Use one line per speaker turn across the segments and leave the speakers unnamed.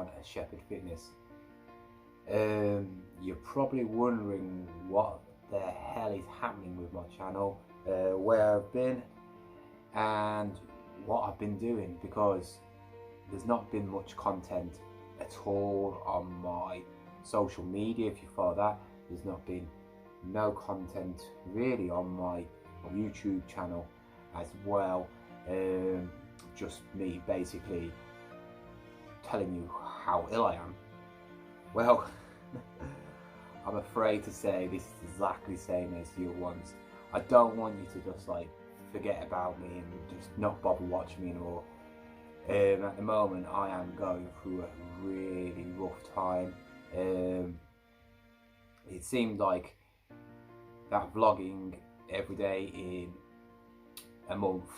Jon Sheppard Fitness. You're probably wondering what the hell is happening with my channel, where I've been and what I've been doing, because there's not been much content at all on my social media. If you follow that, there's not been no content really on my YouTube channel as well. Just me basically telling you how ill I am. Well, I'm afraid to say this is exactly the same as the other ones. I don't want you to just like forget about me and just not bother watching me anymore. At the moment I am going through a really rough time. It seemed like that vlogging every day in a month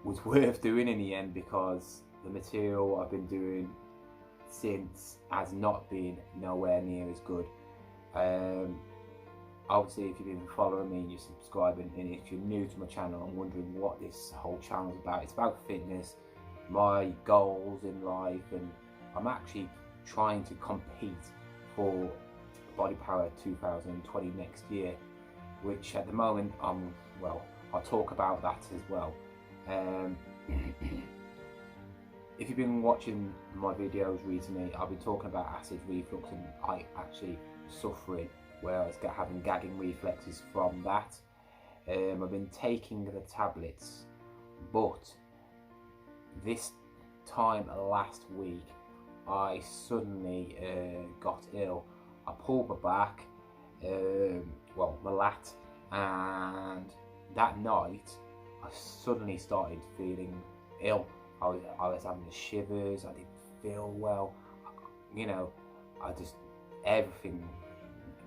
was worth doing in the end, because the material I've been doing since has not been nowhere near as good. Obviously, if you've been following me and you're subscribing, and if you're new to my channel and wondering what this whole channel is about, it's about fitness, my goals in life, and I'm actually trying to compete for Body Power 2020 next year, which at the moment well, I'll talk about that as well. If you've been watching my videos recently, I've been talking about acid reflux, and I actually suffering where I was having gagging reflexes from that. I've been taking the tablets, but this time last week I suddenly got ill. I pulled my back, well, my lat, and that night I suddenly started feeling ill. I was having the shivers, I didn't feel well, you know, everything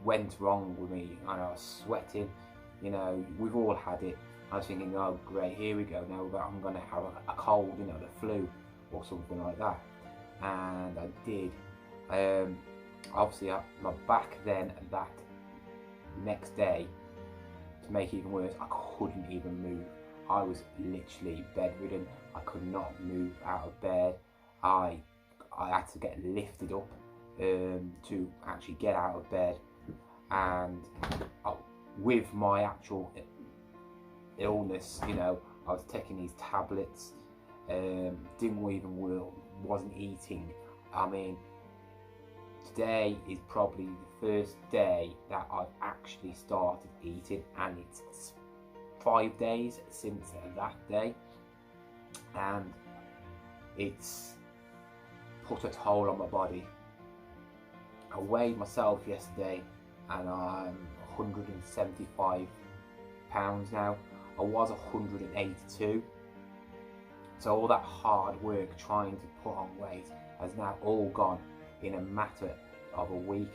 went wrong with me, and I was sweating, you know, we've all had it. I was thinking, oh great, here we go, now I'm going to have a cold, you know, the flu or something like that, and I did. Obviously my back then, that next day, to make it even worse, I couldn't even move. I was literally bedridden. I could not move out of bed. I had to get lifted up to actually get out of bed, and with my actual illness, you know, I was taking these tablets, wasn't eating. I mean, today is probably the first day that I've actually started eating, and it's 5 days since that day, and it's put a toll on my body. I weighed myself yesterday and I'm 175 pounds now. I was 182. So all that hard work trying to put on weight has now all gone in a matter of a week,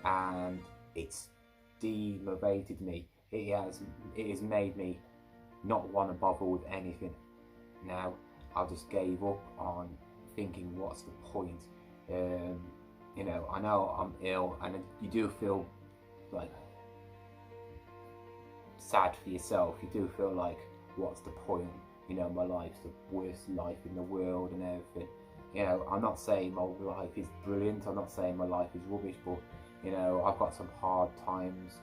and it's demotivated me. It has made me not want to bother with anything. Now I just gave up on thinking, what's the point? You know, I know I'm ill, and you do feel like sad for yourself. You do feel like, what's the point? You know, my life's the worst life in the world and everything. You know, I'm not saying my life is brilliant, I'm not saying my life is rubbish, but you know, I've got some hard times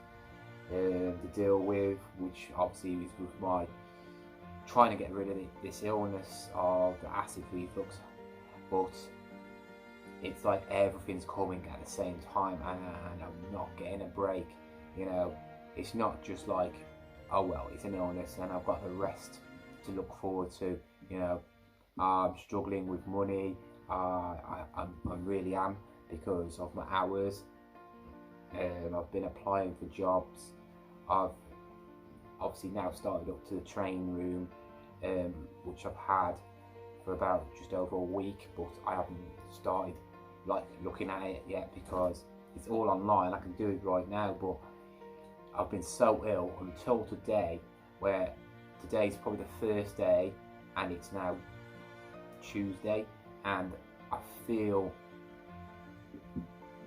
to deal with, which obviously is with my trying to get rid of this illness of the acid reflux. But it's like everything's coming at the same time, and I'm not getting a break. You know, it's not just like, oh well, it's an illness and I've got the rest to look forward to. You know, I'm struggling with money. I really am, because of my hours. I've been applying for jobs. I've obviously now started up to the training room, which I've had for about just over a week, but I haven't started like looking at it yet, because it's all online. I can do it right now, but I've been so ill until today, where today's probably the first day and it's now Tuesday, and I feel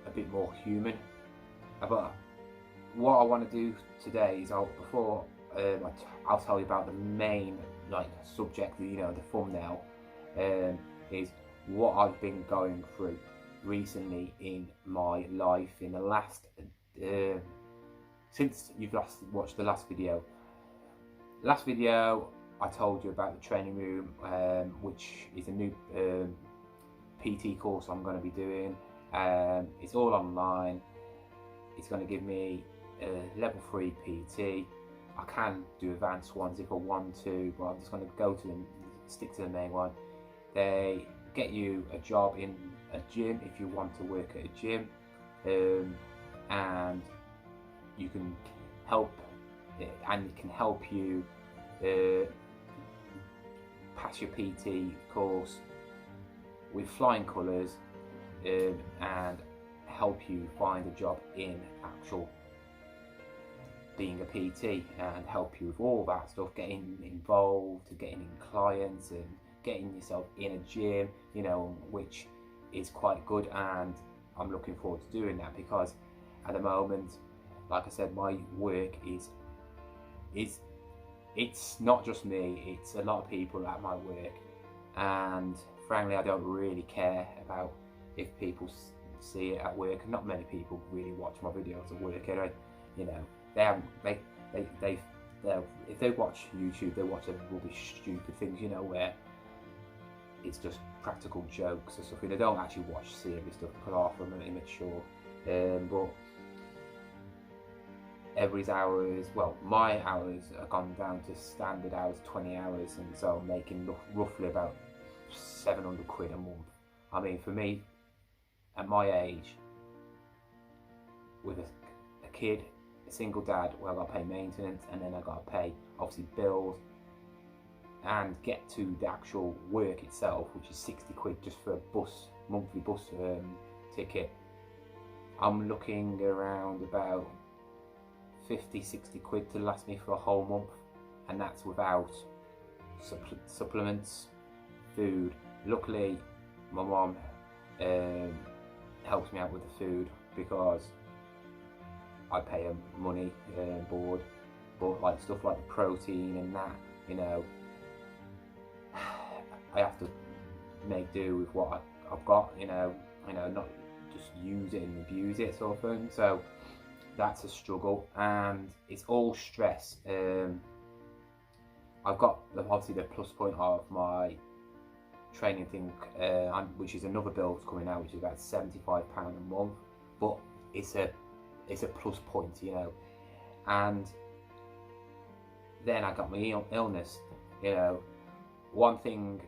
a bit more human. But what I want to do today is I'll tell you about the main subject, you know, the thumbnail, is what I've been going through recently in my life in the last since you've last watched the last video. Last video I told you about the training room, which is a new PT course I'm going to be doing. It's all online. It's going to give me level 3 PT. I can do advanced ones if I want to, but I'm just going to go to them, stick to the main one. They get you a job in a gym if you want to work at a gym, and you can help, and it can help you pass your PT course with flying colours, and help you find a job in actual being a PT, and help you with all that stuff, getting involved, getting in clients and getting yourself in a gym, you know, which is quite good. And I'm looking forward to doing that, because at the moment, like I said, my work is it's not just me, it's a lot of people at my work, and frankly I don't really care about if people see it at work. Not many people really watch my videos at work anyway. You know, if they watch YouTube, they watch rubbish, stupid things, you know, where it's just practical jokes or stuff. They don't actually watch serious stuff, because half of them are immature. But every hours, well, my hours are gone down to standard hours, 20 hours, and so I'm making roughly about 700 quid a month. I mean, for me, at my age, with a kid, a single dad, well, I've got to pay maintenance, and then I've got to pay, obviously, bills, and get to the actual work itself, which is 60 quid just for a monthly bus ticket. I'm looking around about 50-60 quid to last me for a whole month, and that's without supplements, food. Luckily, my mum helps me out with the food, because I pay her money board, but like stuff like the protein and that, you know, I have to make do with what I've got, you know, not just use it and abuse it sort of thing. So that's a struggle, and it's all stress. I've got obviously the plus point of my training thing, which is another bill coming out, which is about £75 a month, but it's a plus point, you know. And then I got my illness, you know. One thing,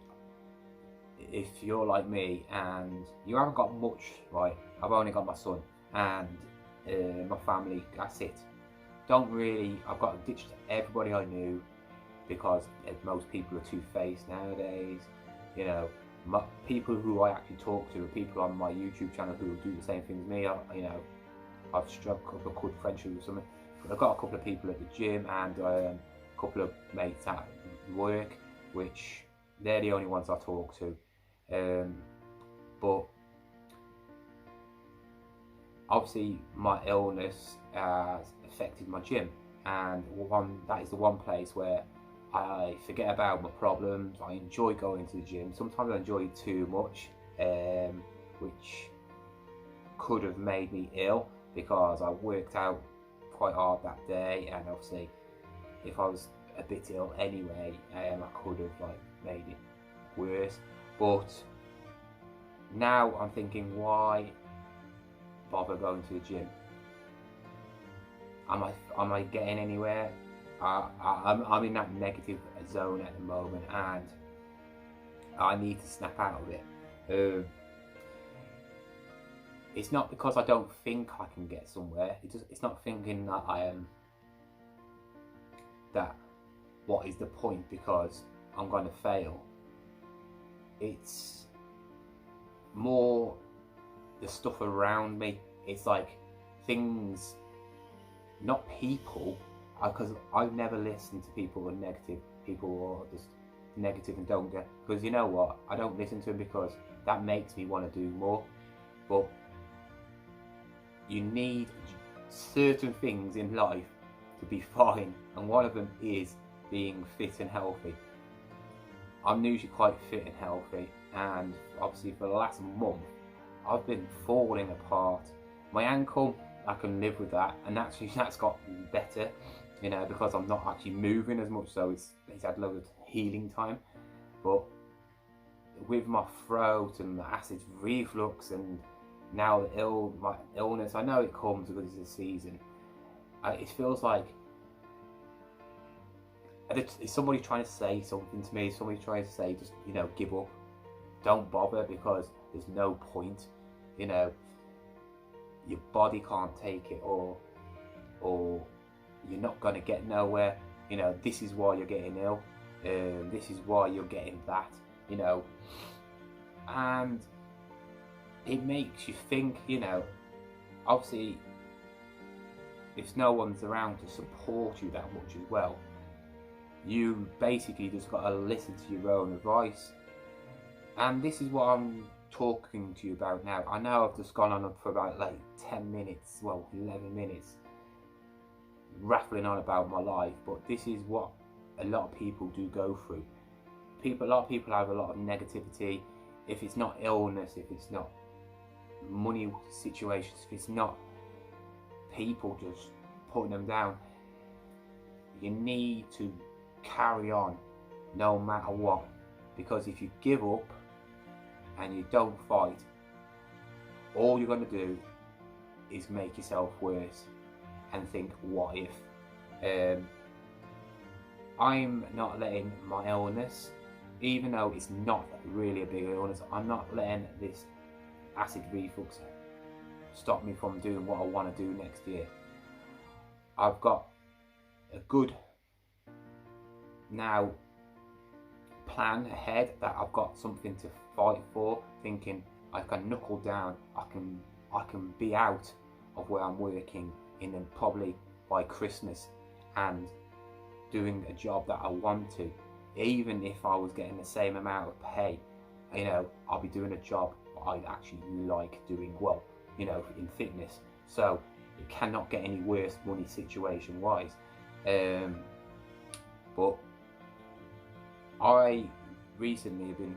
if you're like me and you haven't got much, right, I've only got my son and my family, that's it. I've got to ditch everybody I knew, because most people are two-faced nowadays, you know. People who I actually talk to are people on my YouTube channel who do the same thing as me. You know, I've struck up a good friendship with some. I've got a couple of people at the gym, and a couple of mates at work, which they're the only ones I talk to. But obviously my illness has affected my gym, and that is the one place where I forget about my problems. I enjoy going to the gym. Sometimes I enjoy it too much, which could have made me ill, because I worked out quite hard that day, and obviously if I was a bit ill anyway, I could have like made it worse. But now I'm thinking, why bother going to the gym? Am I getting anywhere? I'm in that negative zone at the moment, and I need to snap out of it. It's not because I don't think I can get somewhere. It's not thinking that I am. That what is the point, because I'm going to fail. It's more the stuff around me. It's like things, not people, because I've never listened to people who are negative, people who are just negative and don't get, because you know what, I don't listen to them because that makes me want to do more. But you need certain things in life to be fine, and one of them is being fit and healthy. I'm usually quite fit and healthy, and obviously for the last month I've been falling apart. My ankle, I can live with that, and actually that's got better, you know, because I'm not actually moving as much, so it's had loads of healing time. But with my throat and the acid reflux, and now my illness, I know it comes because it's a season. It feels like is somebody trying to say something to me? Somebody trying to say, just, you know, give up, don't bother, because there's no point. You know, your body can't take it, or you're not going to get nowhere. You know, this is why you're getting ill. This is why you're getting that. You know, and it makes you think. You know, obviously, if no one's around to support you that much as well, you basically just got to listen to your own advice. And this is what I'm talking to you about now. I know I've just gone on for about like 10 minutes, well 11 minutes, rattling on about my life, but this is what a lot of people do go through. A lot of people have a lot of negativity. If it's not illness, if it's not money situations, if it's not people just putting them down, you need to carry on no matter what, because if you give up and you don't fight, all you're going to do is make yourself worse and think, what if? I'm not letting my illness, even though it's not really a big illness, I'm not letting this acid reflux stop me from doing what I want to do next year. I've got a good now plan ahead, that I've got something to fight for, thinking I can knuckle down, I can be out of where I'm working in probably by Christmas, and doing a job that I want to. Even if I was getting the same amount of pay, you know, I'll be doing a job that I actually like doing well, you know, in fitness. So it cannot get any worse money situation wise. But I recently have been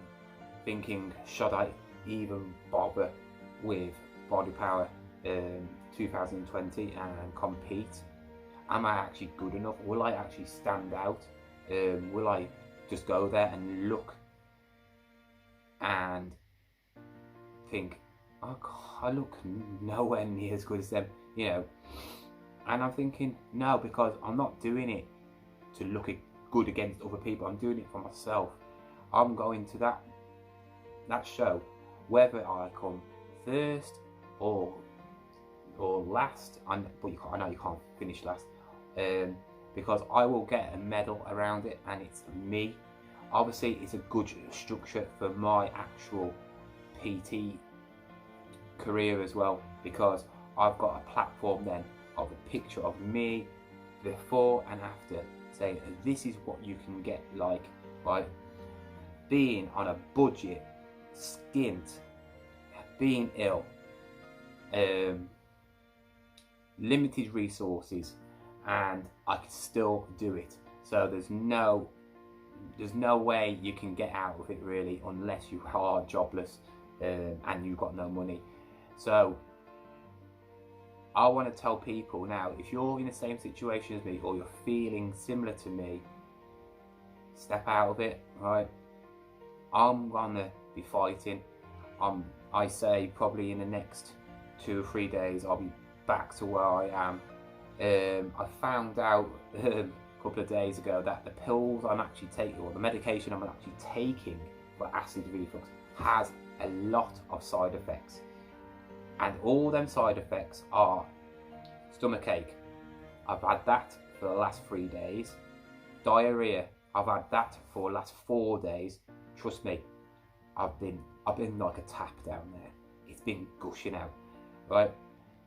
thinking, should I even bother with Body Power 2020 and compete? Am I actually good enough? Will I actually stand out? Will I just go there and look and think, oh God, I look nowhere near as good as them, you know? And I'm thinking, no, because I'm not doing it to look good against other people. I'm doing it for myself. I'm going to that show, whether I come first or last, but I know you can't finish last, because I will get a medal around it, and it's me. Obviously, it's a good structure for my actual PT career as well, because I've got a platform then of a picture of me before and after, saying this is what you can get like by being on a budget, skint, being ill, limited resources, and I can still do it. So there's no way you can get out of it really, unless you are jobless and you've got no money. So I want to tell people now, if you're in the same situation as me, or you're feeling similar to me, step out of it, right? I'm gonna be fighting. I say probably in the next 2 or 3 days I'll be back to where I am. I found out a couple of days ago that the pills I'm actually taking, or the medication I'm actually taking for acid reflux, has a lot of side effects, and all them side effects are stomachache. I've had that for the last 3 days. Diarrhea, I've had that for the last 4 days. Trust me, I've been like a tap down there. It's been gushing out, right?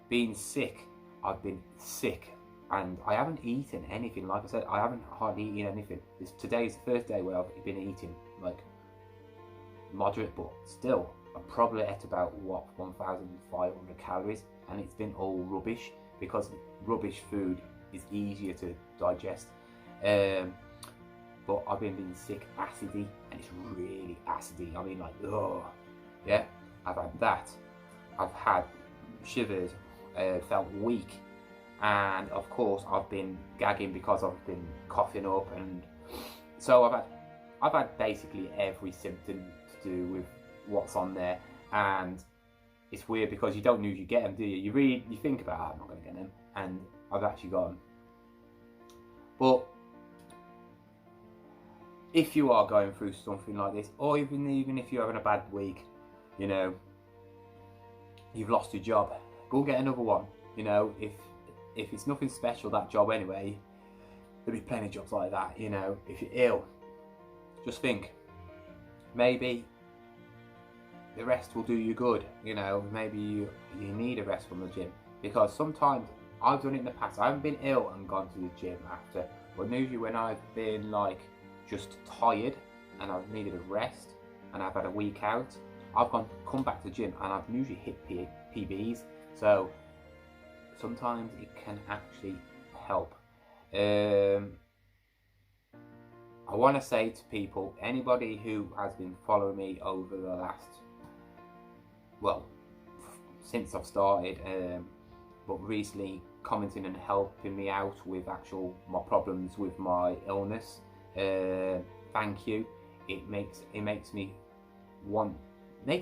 Being sick, I've been sick, and I haven't eaten anything. Like I said, I haven't hardly eaten anything. Today's the first day where I've been eating like moderate, but still, I probably ate about 1,500 calories, and it's been all rubbish, because rubbish food is easier to digest. but I've been feeling sick, acidy, and it's really acidy. I mean, like, oh, yeah. I've had that. I've had shivers, felt weak, and of course I've been gagging because I've been coughing up, and so I've had basically every symptom to do with what's on there. And it's weird because you don't usually get them, do you? You think about, I'm not going to get them, and I've actually got them. But if you are going through something like this, or even if you're having a bad week, you know, you've lost your job, go get another one. You know, if it's nothing special, that job anyway, there'll be plenty of jobs like that. You know, if you're ill, just think, maybe the rest will do you good. You know, maybe you need a rest from the gym, because sometimes I've done it in the past. I haven't been ill and gone to the gym after, but usually when I've been like just tired and I've needed a rest and I've had a week out, I've come back to the gym and I've usually hit PBs. So sometimes it can actually help. I want to say to people, anybody who has been following me over the last, well, since I've started, but recently commenting and helping me out with my problems with my illness, thank you. It makes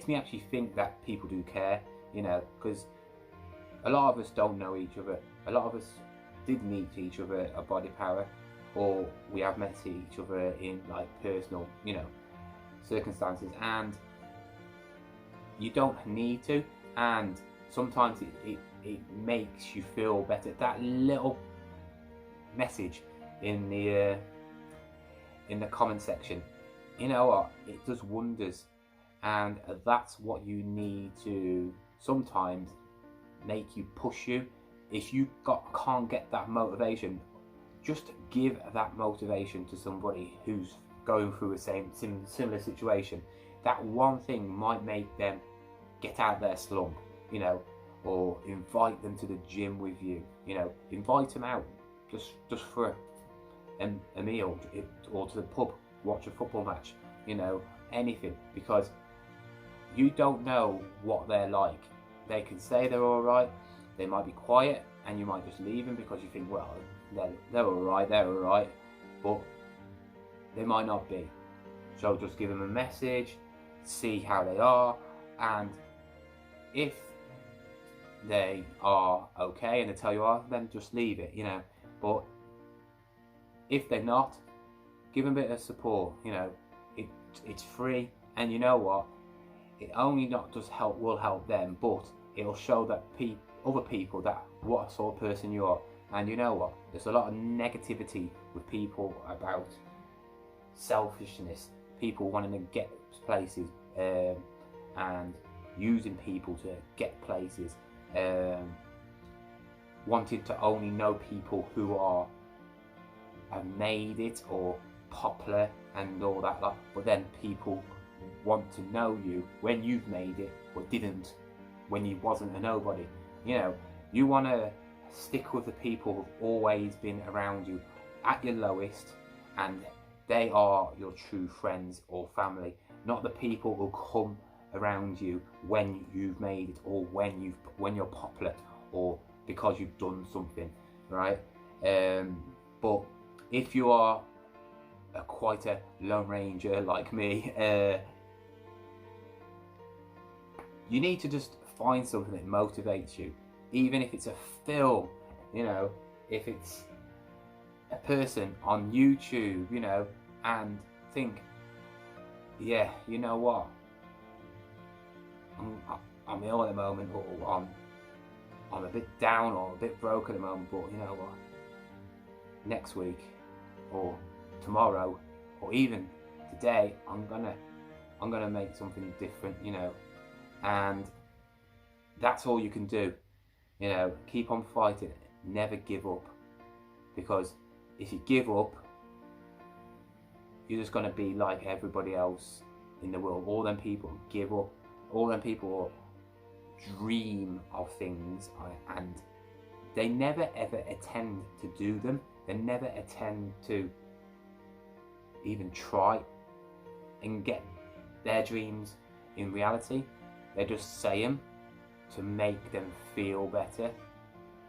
me actually think that people do care, you know, because a lot of us don't know each other. A lot of us did meet each other at Body Power, or we have met each other in like personal, you know, circumstances, and you don't need to. And sometimes it makes you feel better. That little message in the comment section, you know what, it does wonders. And that's what you need to sometimes make you push you. If you can't get that motivation, just give that motivation to somebody who's going through the similar situation. That one thing might make them get out of their slump, you know, or invite them to the gym with you. You know, invite them out just for a meal, or to the pub, watch a football match, you know, anything, because you don't know what they're like. They can say they're all right, they might be quiet, and you might just leave them because you think, well, they're all right, but they might not be. So just give them a message, see how they are, and if they are okay and they tell you are, then just leave it, you know. But if they're not, give them a bit of support, you know. It's free, and you know what, it only not just will help them, but it'll show that other people that what sort of person you are. And you know what, there's a lot of negativity with people about selfishness, people wanting to get places, and using people to get places, wanting to only know people who have made it or popular and all that, but then people want to know you when you've made it but didn't when you wasn't a nobody. You know, you want to stick with the people who've always been around you at your lowest, and they are your true friends or family, not the people who come around you when you've made it, or when you're popular, or because you've done something, right? But if you are quite a lone ranger like me, you need to just find something that motivates you, even if it's a film, you know, if it's a person on YouTube, you know, and think, yeah, you know what, I'm ill at the moment, or I'm a bit down or a bit broke at the moment, but you know what, next week or tomorrow or even today, I'm gonna make something different, you know. And that's all you can do, you know. Keep on fighting, never give up, because if you give up, you're just gonna be like everybody else in the world. All them people give up, all them people dream of things, and they never ever attempt to do them. They never attempt to even try and get their dreams in reality. They just say them to make them feel better.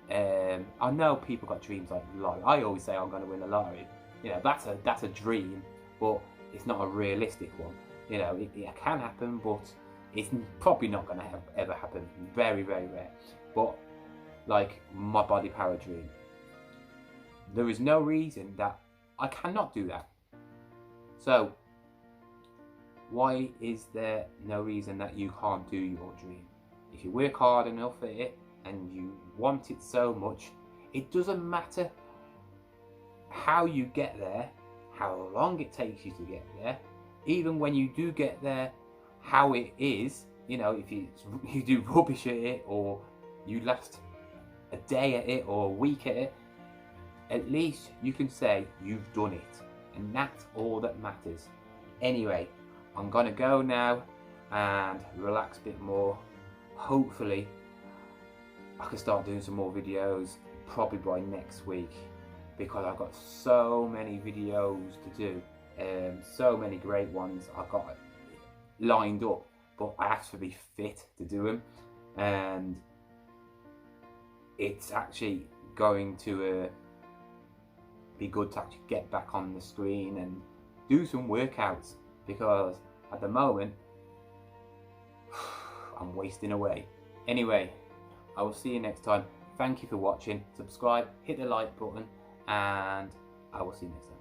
I know people got dreams like lottery. I always say I'm going to win the lottery. You know, that's a dream, but it's not a realistic one. You know, it can happen, but it's probably not going to ever happen. Very, very rare. But like my body power dream, there is no reason that I cannot do that. So why is there no reason that you can't do your dream? If you work hard enough at it and you want it so much, it doesn't matter how you get there, how long it takes you to get there, even when you do get there, how it is. You know, if you do rubbish at it, or you last a day at it or a week at it, at least you can say you've done it, and that's all that matters. Anyway, I'm gonna go now and relax a bit more. Hopefully I can start doing some more videos probably by next week, because I've got so many videos to do, so many great ones I've got lined up, but I have to be fit to do them, and it's actually going to be good to actually get back on the screen and do some workouts, because at the moment I'm wasting away. Anyway, I will see you next time. Thank you for watching. Subscribe, hit the like button, and I will see you next time.